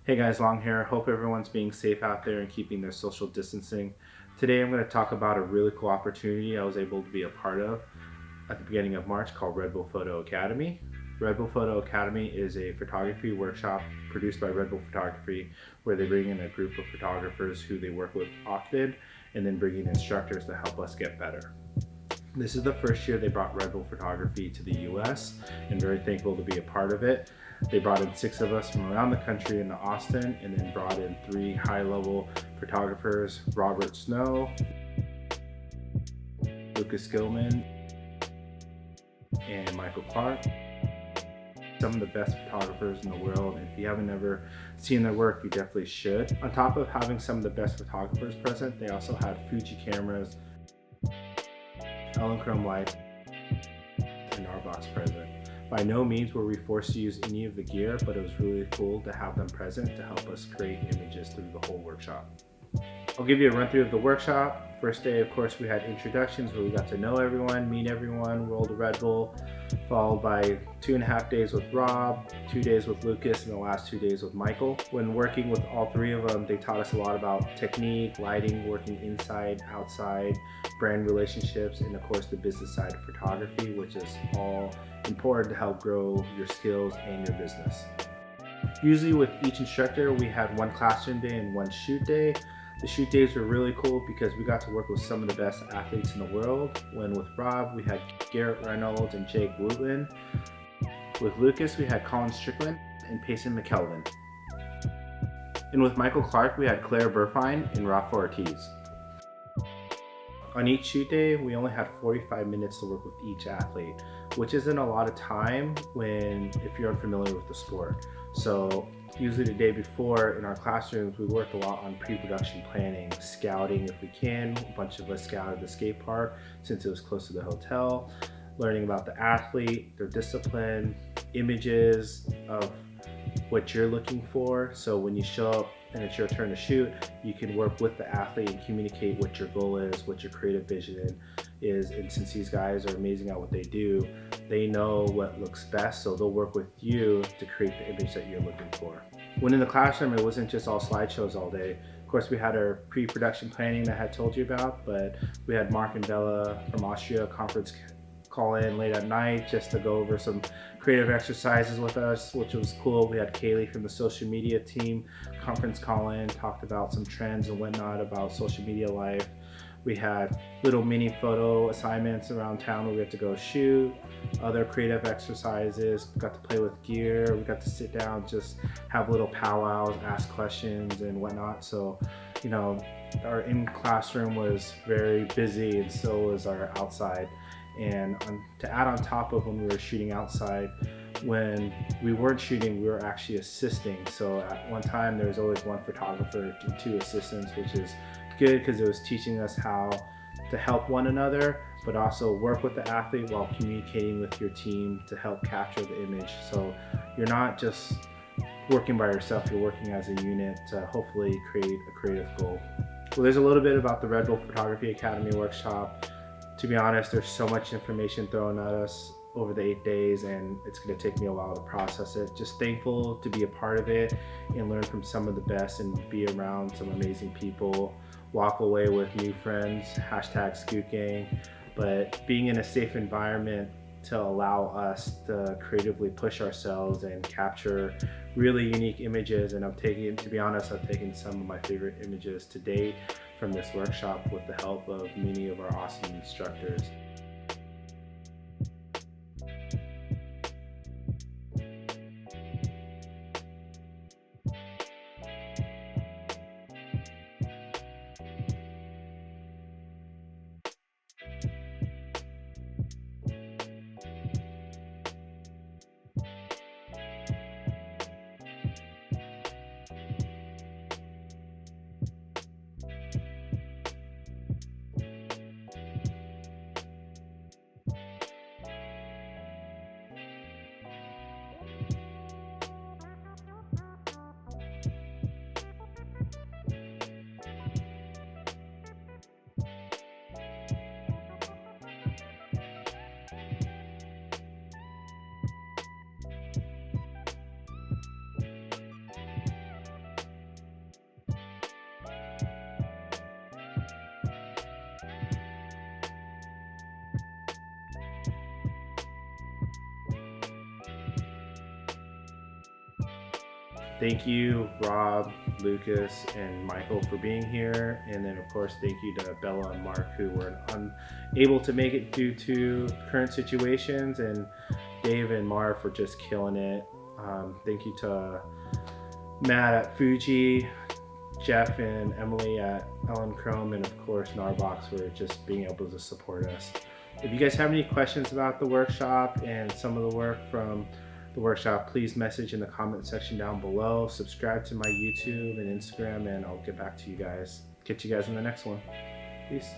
Hey guys, Long here. Hope everyone's being safe out there and keeping their social distancing. Today I'm going to talk about a really cool opportunity I was able to be a part of at the beginning of March called Red Bull Photo Academy. Red Bull Photo Academy is a photography workshop produced by Red Bull Photography where they bring in a group of photographers who they work with often and then bring in instructors to help us get better. This is the first year they brought Red Bull Photography to the US and very thankful to be a part of it. They brought in 6 of us from around the country into Austin and then brought in 3 high-level photographers, Robert Snow, Gilman, and Michael Clarke. Some of the best photographers in the world, and if you haven't ever seen their work, you definitely should. On top of having some of the best photographers present, they also had Fuji cameras, Elinchrom lights, and Gnar Box present. By no means were we forced to use any of the gear, but it was really cool to have them present to help us create images through the whole workshop. I'll give you a run through of the workshop. First day, of course, we had introductions where we got to know everyone, meet everyone, roll the Red Bull, followed by 2.5 days with Rob, 2 days with Lucas, and the last 2 days with Michael. When working with all 3 of them, they taught us a lot about technique, lighting, working inside, outside, brand relationships, and of course the business side of photography, which is all important to help grow your skills and your business. Usually with each instructor, we had one classroom day and one shoot day. The shoot days were really cool because we got to work with some of the best athletes in the world. When with Rob, we had Garrett Reynolds and Wooten. With Lucas, we had Colin Strickland and Payson McElveen. And with Michael Clarke, we had Buhrfeind and Rafa Ortiz. On each shoot day, we only had 45 minutes to work with each athlete, which isn't a lot of time if you're unfamiliar with the sport. So usually the day before in our classrooms, we worked a lot on pre-production planning, scouting if we can. A bunch of us scouted the skate park since it was close to the hotel, learning about the athlete, their discipline, images of what you're looking for. So when you show up and it's your turn to shoot, you can work with the athlete and communicate what your goal is, what your creative vision is. And since these guys are amazing at what they do, they know what looks best, so they'll work with you to create the image that you're looking for. When in the classroom, it wasn't just all slideshows all day. Of course, we had our pre-production planning that I had told you about, but we had Mark and Bella from Austria conference call in late at night just to go over some creative exercises with us, which was cool. We had Kaylee from the social media team conference call in, talked about some trends and whatnot about social media life. We had little mini photo assignments around town where we had to go shoot, other creative exercises, we got to play with gear, we got to sit down, just have little powwows, ask questions and whatnot. So, our in classroom was very busy and so was our outside. And to add on top of when we were shooting outside, when we weren't shooting, we were actually assisting. So at one time, there was always one photographer and 2 assistants, which is good because it was teaching us how to help one another, but also work with the athlete while communicating with your team to help capture the image. So you're not just working by yourself, you're working as a unit to hopefully create a creative goal. Well, there's a little bit about the Red Bull Photography Academy workshop. To be honest, there's so much information thrown at us over the 8 days and it's going to take me a while to process it. Just thankful to be a part of it and learn from some of the best and be around some amazing people, walk away with new friends, #ScootGang, but being in a safe environment to allow us to creatively push ourselves and capture really unique images. And to be honest, I've taken some of my favorite images to date from this workshop with the help of many of our awesome instructors. Thank you, Rob, Lucas, and Michael for being here. And then, of course, thank you to Bella and Mark, who were unable to make it due to current situations, and Dave and Marv for just killing it. Thank you to Matt at Fuji, Jeff and Emily at Elinchrom, and of course Gnar Box for just being able to support us. If you guys have any questions about the workshop and some of the work from the workshop, please message in the comment section down below. Subscribe to my YouTube and Instagram, and I'll get back to you guys. Catch you guys in the next one. Peace.